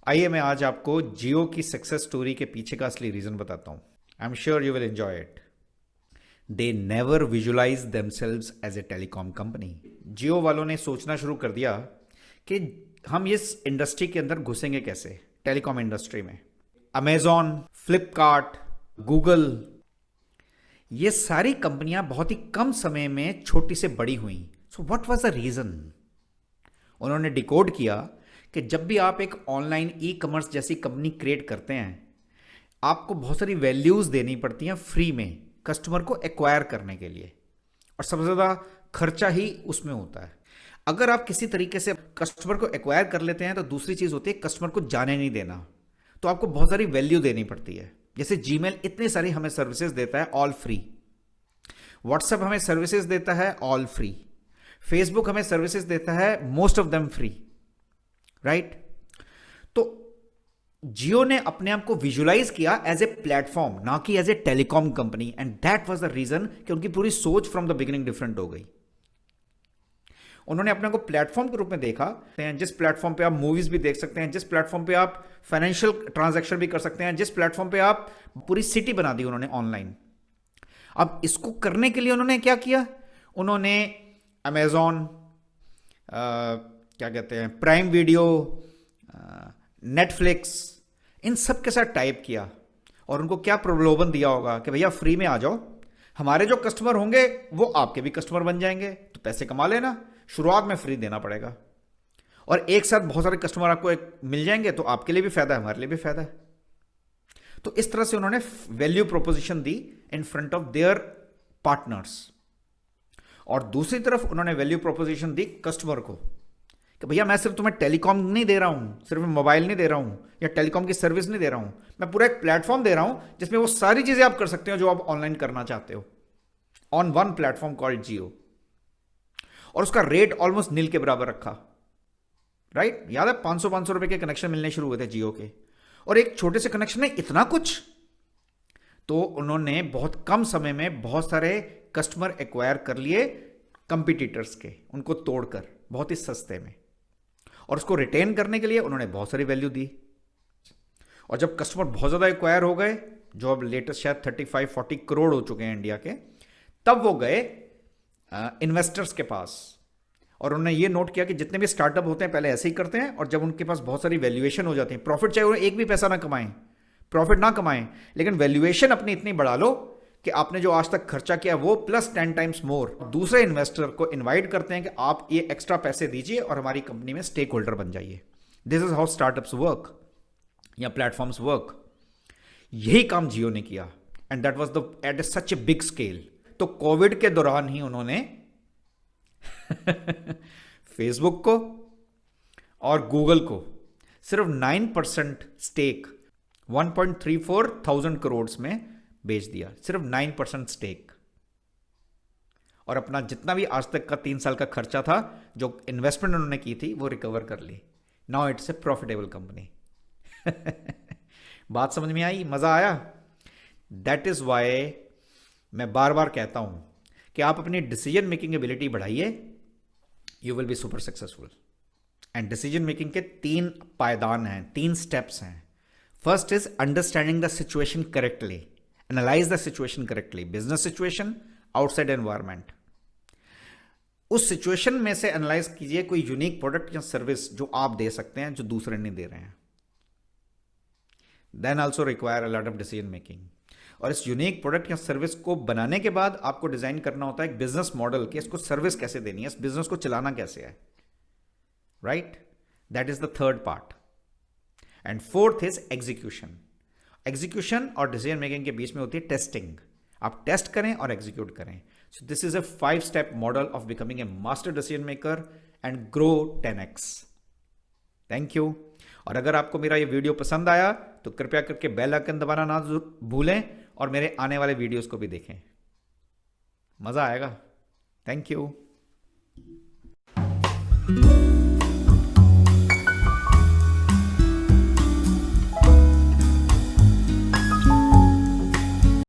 आइए मैं आज आपको जियो की सक्सेस स्टोरी के पीछे का असली रीजन बताता हूं। I am sure you will enjoy it. They never visualise themselves as a telecom company. Jio वालों ने सोचना शुरू कर दिया कि हम इस इंडस्ट्री के अंदर घुसेंगे कैसे, टेलीकॉम इंडस्ट्री में। अमेजॉन, फ्लिपकार्ट, गूगल, ये सारी कंपनियां बहुत ही कम समय में छोटी से बड़ी हुई। So what was the reason? उन्होंने डिकोड किया कि जब भी आप एक ऑनलाइन ई कॉमर्स जैसी कंपनी क्रिएट करते हैं, आपको बहुत सारी वैल्यूज देनी पड़ती हैं फ्री में कस्टमर को एक्वायर करने के लिए, और सबसे ज़्यादा खर्चा ही उसमें होता है। अगर आप किसी तरीके से कस्टमर को एक्वायर कर लेते हैं तो दूसरी चीज़ होती है कस्टमर को जाने नहीं देना, तो आपको बहुत सारी वैल्यू देनी पड़ती है। जैसे जीमेल इतनी सारी हमें सर्विसेज देता है ऑल फ्री, व्हाट्सएप हमें सर्विसेज देता है ऑल फ्री, फेसबुक हमें सर्विसेज देता है most of them free, right? तो जियो ने अपने आप को विजुलाइज किया एज ए प्लेटफॉर्म, ना कि as a telecom company, and that was the reason कि उनकी पूरी सोच फ्रॉम द बिगिनिंग डिफरेंट हो गई। उन्होंने अपने को प्लेटफॉर्म के रूप में देखा, जिस प्लेटफॉर्म पे आप मूवीज भी देख सकते हैं, जिस प्लेटफॉर्म पे आप फाइनेंशियल ट्रांजैक्शन भी कर सकते हैं, जिस प्लेटफॉर्म पे आप पूरी सिटी बना दी उन्होंने ऑनलाइन। अब इसको करने के लिए उन्होंने क्या किया? उन्होंने अमेजॉन, क्या कहते हैं, प्राइम वीडियो, नेटफ्लिक्स, इन सब के साथ टाइप किया, और उनको क्या प्रलोभन दिया होगा कि भैया फ्री में आ जाओ, हमारे जो कस्टमर होंगे वो आपके भी कस्टमर बन जाएंगे, तो पैसे कमा लेना, शुरुआत में फ्री देना पड़ेगा, और एक साथ बहुत सारे कस्टमर आपको एक मिल जाएंगे, तो आपके लिए भी फायदा है, हमारे लिए भी फायदा है। तो इस तरह से उन्होंने value proposition the in front of their partners. और दूसरी तरफ उन्होंने वैल्यू प्रोपोजिशन दी कस्टमर को कि भैया मैं सिर्फ तुम्हें टेलीकॉम नहीं दे रहा हूं, सिर्फ मोबाइल नहीं दे रहा हूं, या टेलीकॉम की सर्विस नहीं दे रहा हूं, मैं पूरा एक प्लेटफॉर्म दे रहा हूं जिसमें वो सारी चीजें आप कर सकते हो जो आप ऑनलाइन करना चाहते हो, ऑन वन प्लेटफॉर्म कॉल्ड जियो। और उसका रेट ऑलमोस्ट नील के बराबर रखा, राइट? याद है 500 रुपए के कनेक्शन मिलने शुरू हुए थे जियो के, और एक छोटे से कनेक्शन में इतना कुछ। तो उन्होंने बहुत कम समय में बहुत सारे कस्टमर एक्वायर कर लिए कंपटीटर्स के, उनको तोड़कर बहुत ही सस्ते में, और उसको रिटेन करने के लिए उन्होंने बहुत सारी वैल्यू दी। और जब कस्टमर बहुत ज़्यादा एक्वायर हो गए, जो अब लेटेस्ट शायद 35-40 करोड़ हो चुके हैं इंडिया के, तब वो गए इन्वेस्टर्स के पास, और उन्होंने ये नोट किया कि जितने भी स्टार्टअप होते हैं पहले ऐसे ही करते हैं, और जब उनके पास बहुत सारी वैल्यूएशन हो जाती है, प्रॉफिट चाहे उन्हें एक भी पैसा ना कमाएं, प्रॉफिट ना कमाएं, लेकिन वैल्यूएशन अपनी इतनी बढ़ा लो कि आपने जो आज तक खर्चा किया वो प्लस 10 टाइम्स मोर, दूसरे इन्वेस्टर को इनवाइट करते हैं कि आप ये एक्स्ट्रा पैसे दीजिए और हमारी कंपनी में स्टेक होल्डर बन जाइए। This is how startups work या प्लेटफॉर्म्स वर्क। यही काम जियो ने किया, and that was the at such a big scale. तो कोविड के दौरान ही उन्होंने फेसबुक को और गूगल को सिर्फ 9% स्टेक 1.34 थाउजेंड करोड़ में बेच दिया, सिर्फ 9% स्टेक, और अपना जितना भी आज तक का 3 साल का खर्चा था, जो इन्वेस्टमेंट उन्होंने की थी, वो रिकवर कर ली। Now it's a profitable company. बात समझ में आई? मजा आया? दैट इज वाई मैं बार बार कहता हूं कि आप अपनी डिसीजन मेकिंग एबिलिटी बढ़ाइए, you will be super successful. And decision making के 3 पायदान हैं, 3 स्टेप्स हैं। First is understanding the situation correctly, analyse the situation correctly, business situation, outside environment. उस सिचुएशन में से एनालाइज कीजिए कोई यूनिक प्रोडक्ट या सर्विस जो आप दे सकते हैं जो दूसरे नहीं दे रहे हैं। Then also require a lot of decision making. और इस यूनिक प्रोडक्ट या सर्विस को बनाने के बाद आपको डिजाइन करना होता है एक बिजनेस मॉडल कि इसको सर्विस कैसे देनी है, इस बिजनेस को चलाना कैसे है, right? That is the third part. And fourth is execution. Execution और डिसीजन मेकिंग के बीच में होती है टेस्टिंग। आप टेस्ट करें और एग्जीक्यूट करें। So this is a 5 step model of becoming a master decision maker and grow 10x। Thank you. और अगर आपको मेरा ये वीडियो पसंद आया तो कृपया करके बेल आइकन दबाना ना भूलें, और मेरे आने वाले वीडियोस को भी देखें, मजा आएगा। Thank you.